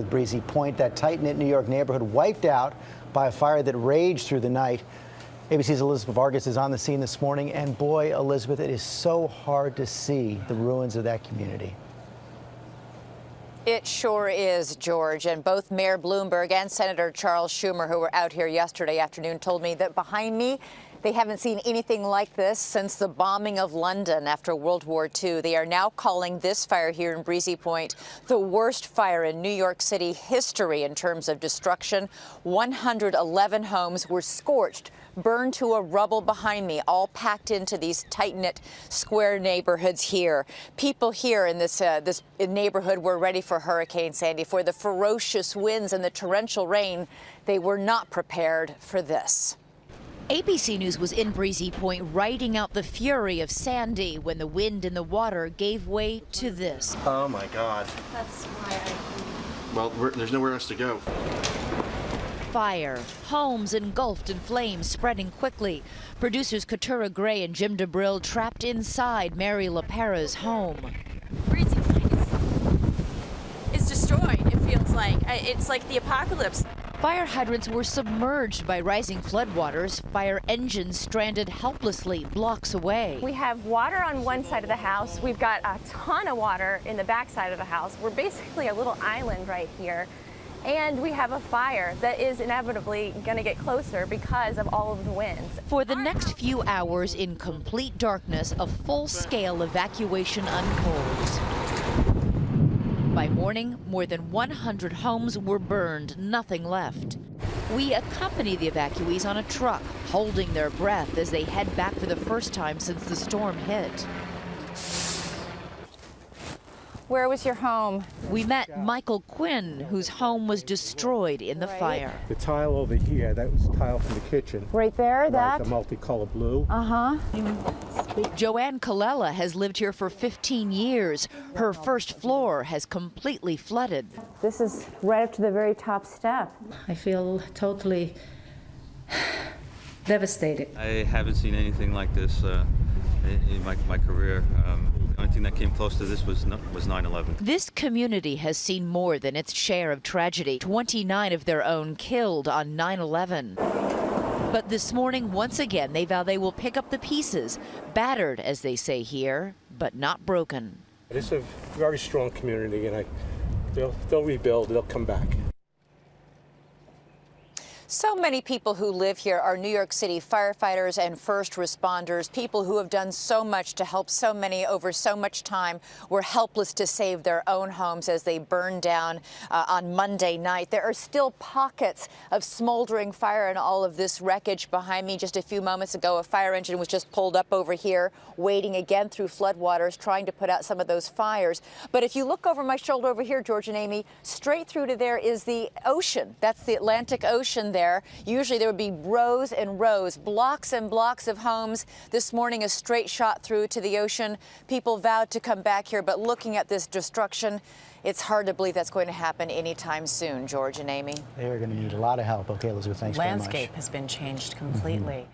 Breezy, Poin, that tight-knit New York neighborhood wiped out by a fire that raged through the night. ABC's Elizabeth Vargas is on the scene this morning, and boy, Elizabeth, it is so hard to see the ruins of that community. It sure is, George, and both Mayor Bloomberg and Senator Charles Schumer, who were out here yesterday afternoon, told me that behind me, they haven't seen anything like this since the bombing of London after World War II. They are now calling this fire here in Breezy Point the worst fire in New York City history in terms of destruction. 111 homes were scorched, burned to a rubble behind me, all packed into these tight-knit square neighborhoods here. People here in this neighborhood were ready for Hurricane Sandy. For the ferocious winds and the torrential rain, they were not prepared for this. ABC News was in Breezy Point riding out the fury of Sandy when the wind and the water gave way to this. Oh my God. That's why Well, there's nowhere else to go. Fire, homes engulfed in flames spreading quickly. Producers Katura Gray and Jim DeBrill trapped inside Mary LaPera's home. Breezy Point is destroyed, it feels like. It's like the apocalypse. Fire hydrants were submerged by rising floodwaters. Fire engines stranded helplessly blocks away. We have water on one side of the house. We've got a ton of water in the back side of the house. We're basically a little island right here. And we have a fire that is inevitably going to get closer because of all of the winds. For the next few hours in complete darkness, a full-scale evacuation unfolds. By morning, more than 100 homes were burned, nothing left. We accompany the evacuees on a truck, holding their breath as they head back for the first time since the storm hit. Where was your home? We met Michael Quinn, whose home was destroyed in the fire. The tile over here, that was tile from the kitchen. Right there, right, the multicolored blue. Joanne Colella has lived here for 15 years. Her first floor has completely flooded. This is right up to the very top step. I feel totally devastated. I haven't seen anything like this in my career. The only thing that came close to this was 9/11. This community has seen more than its share of tragedy. 29 of their own killed on 9/11. But this morning, once again, they vow they will pick up the pieces, battered, as they say here, but not broken. It's a very strong community, and they'll rebuild, they'll come back. So many people who live here are New York City firefighters and first responders, people who have done so much to help so many over so much time, were helpless to save their own homes as they burned down on Monday night. There are still pockets of smoldering fire and all of this wreckage behind me. Just a few moments ago, a fire engine was just pulled up over here, wading again through floodwaters, trying to put out some of those fires. But if you look over my shoulder over here, George and Amy, straight through to there is the ocean. That's the Atlantic Ocean there. Usually there would be rows and rows, blocks and blocks of homes. This morning, a straight shot through to the ocean. People vowed to come back here, but looking at this destruction, it's hard to believe that's going to happen anytime soon, George and Amy. They are going to need a lot of help. Okay, Elizabeth, thanks very much. Landscape has been changed completely.